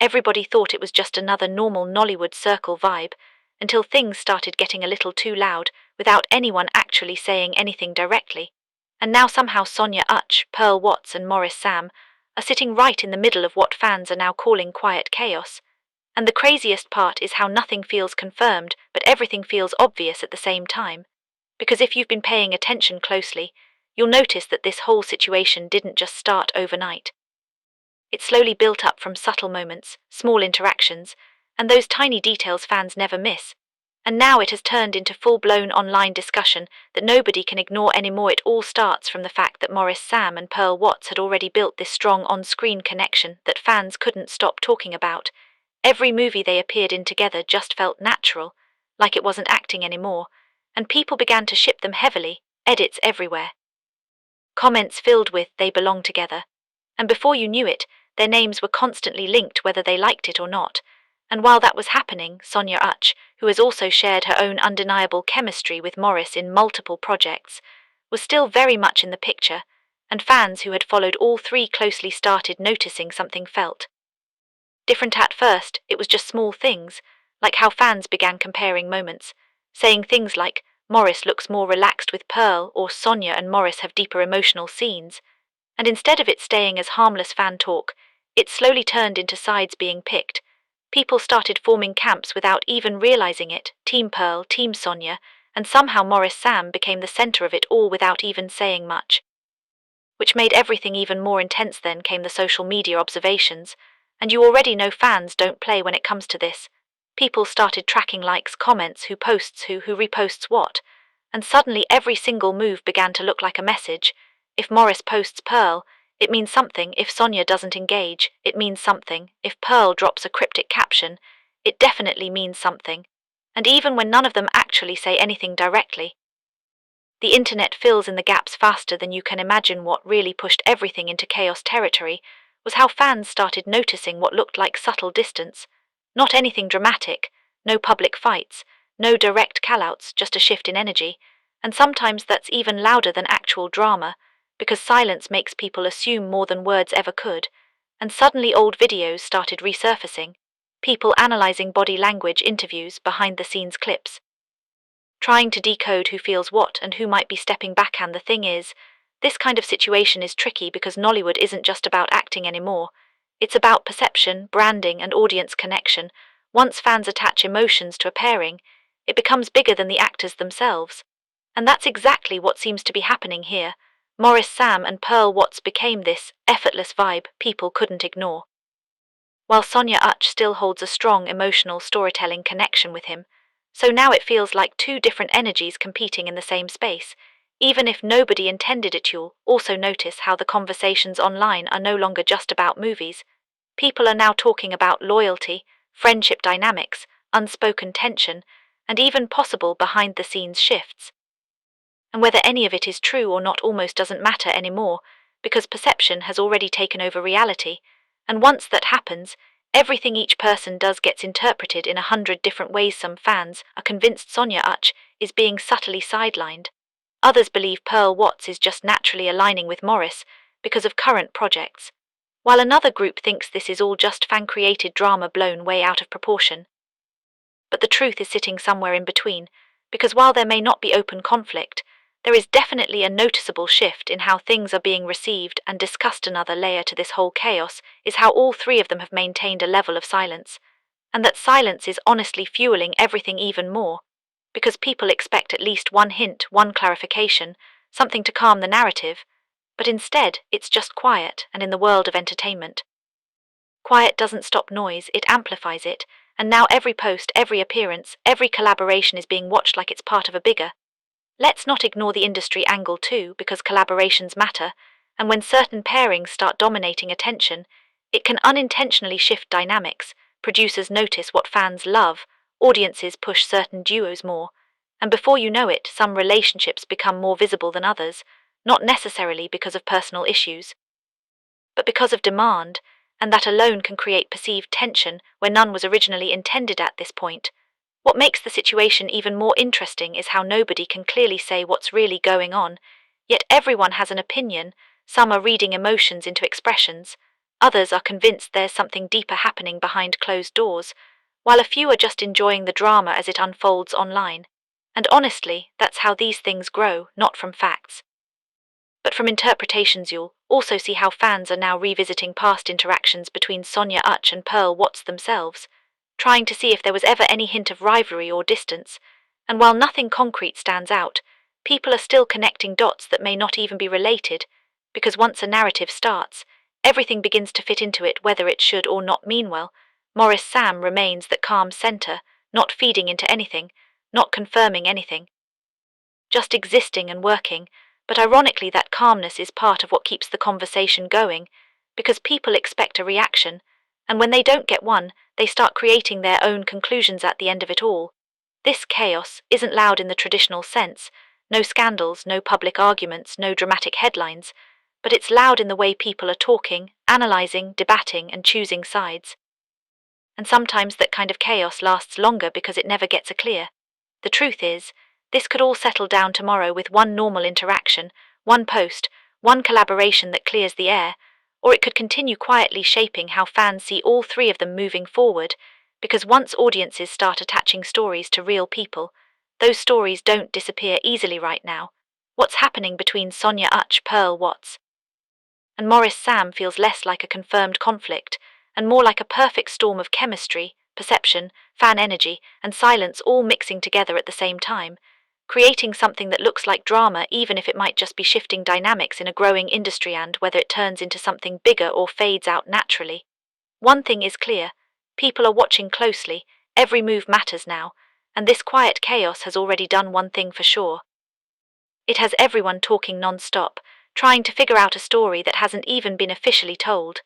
Everybody thought it was just another normal Nollywood circle vibe, until things started getting a little too loud, without anyone actually saying anything directly. And now somehow Sonia Utch, Pearl Watts and Morris Sam are sitting right in the middle of what fans are now calling quiet chaos. And the craziest part is how nothing feels confirmed, but everything feels obvious at the same time. Because if you've been paying attention closely, you'll notice that this whole situation didn't just start overnight. It slowly built up from subtle moments, small interactions, and those tiny details fans never miss. And now it has turned into full-blown online discussion that nobody can ignore anymore. It all starts from the fact that Morris Sam and Pearl Watts had already built this strong on-screen connection that fans couldn't stop talking about. Every movie they appeared in together just felt natural, like it wasn't acting anymore, and people began to ship them heavily, edits everywhere. Comments filled with "they belong together," and before you knew it, their names were constantly linked whether they liked it or not. And while that was happening, Sonia Utch, who has also shared her own undeniable chemistry with Morris in multiple projects, was still very much in the picture, and fans who had followed all three closely started noticing something felt different. At first, it was just small things, like how fans began comparing moments, saying things like, "Morris looks more relaxed with Pearl," or "Sonia and Morris have deeper emotional scenes." And instead of it staying as harmless fan talk, it slowly turned into sides being picked. People started forming camps without even realizing it, Team Pearl, Team Sonia, and somehow Morris Sam became the center of it all without even saying much. Which made everything even more intense. Then came the social media observations, and you already know fans don't play when it comes to this. People started tracking likes, comments, who posts who reposts what, and suddenly every single move began to look like a message. If Morris posts Pearl, it means something. If Sonia doesn't engage, it means something. If Pearl drops a cryptic caption, it definitely means something. And even when none of them actually say anything directly, the internet fills in the gaps faster than you can imagine. What really pushed everything into chaos territory was how fans started noticing what looked like subtle distance. Not anything dramatic, no public fights, no direct callouts, just a shift in energy. And sometimes that's even louder than actual drama, because silence makes people assume more than words ever could. And suddenly old videos started resurfacing, people analyzing body language, interviews, behind-the-scenes clips, trying to decode who feels what and who might be stepping back. And the thing is, this kind of situation is tricky because Nollywood isn't just about acting anymore. It's about perception, branding, and audience connection. Once fans attach emotions to a pairing, it becomes bigger than the actors themselves. And that's exactly what seems to be happening here. Morris Sam and Pearl Watts became this effortless vibe people couldn't ignore. While Sonia Utch still holds a strong emotional storytelling connection with him, so now it feels like two different energies competing in the same space. Even if nobody intended it, you'll also notice how the conversations online are no longer just about movies. People are now talking about loyalty, friendship dynamics, unspoken tension, and even possible behind-the-scenes shifts. And whether any of it is true or not almost doesn't matter anymore, because perception has already taken over reality, and once that happens, everything each person does gets interpreted in 100 different ways. Some fans are convinced Sonia Utch is being subtly sidelined. Others believe Pearl Watts is just naturally aligning with Morris because of current projects, while another group thinks this is all just fan-created drama blown way out of proportion. But the truth is sitting somewhere in between, because while there may not be open conflict, there is definitely a noticeable shift in how things are being received and discussed. Another layer to this whole chaos is how all three of them have maintained a level of silence, and that silence is honestly fueling everything even more, because people expect at least one hint, one clarification, something to calm the narrative, but instead it's just quiet. And in the world of entertainment, quiet doesn't stop noise, it amplifies it, and now every post, every appearance, every collaboration is being watched like it's part of a bigger. Let's not ignore the industry angle too, because collaborations matter, and when certain pairings start dominating attention, it can unintentionally shift dynamics. Producers notice what fans love, audiences push certain duos more, and before you know it, some relationships become more visible than others, not necessarily because of personal issues, but because of demand, and that alone can create perceived tension where none was originally intended. At this point, what makes the situation even more interesting is how nobody can clearly say what's really going on, yet everyone has an opinion. Some are reading emotions into expressions, Others are convinced there's something deeper happening behind closed doors, while a few are just enjoying the drama as it unfolds online. And honestly, that's how these things grow, not from facts, but from interpretations. You'll also see how fans are now revisiting past interactions between Sonia Uch and Pearl Watts themselves, trying to see if there was ever any hint of rivalry or distance. And while nothing concrete stands out, people are still connecting dots that may not even be related, because once a narrative starts, everything begins to fit into it whether it should or not. Meanwhile, Morris Sam remains that calm center, not feeding into anything, not confirming anything, just existing and working. But ironically, that calmness is part of what keeps the conversation going, because people expect a reaction, and when they don't get one, they start creating their own conclusions at the end of it all. This chaos isn't loud in the traditional sense, no scandals, no public arguments, no dramatic headlines, but it's loud in the way people are talking, analyzing, debating, and choosing sides. And sometimes that kind of chaos lasts longer because it never gets a clear. The truth is, this could all settle down tomorrow with one normal interaction, one post, one collaboration that clears the air, or it could continue quietly shaping how fans see all three of them moving forward, because once audiences start attaching stories to real people, those stories don't disappear easily. Right now, what's happening between Sonia Uch, Pearl Watts, and Morris Sam feels less like a confirmed conflict, and more like a perfect storm of chemistry, perception, fan energy, and silence all mixing together at the same time, creating something that looks like drama even if it might just be shifting dynamics in a growing industry. And whether it turns into something bigger or fades out naturally, one thing is clear: people are watching closely, every move matters now, and this quiet chaos has already done one thing for sure. It has everyone talking non-stop, trying to figure out a story that hasn't even been officially told.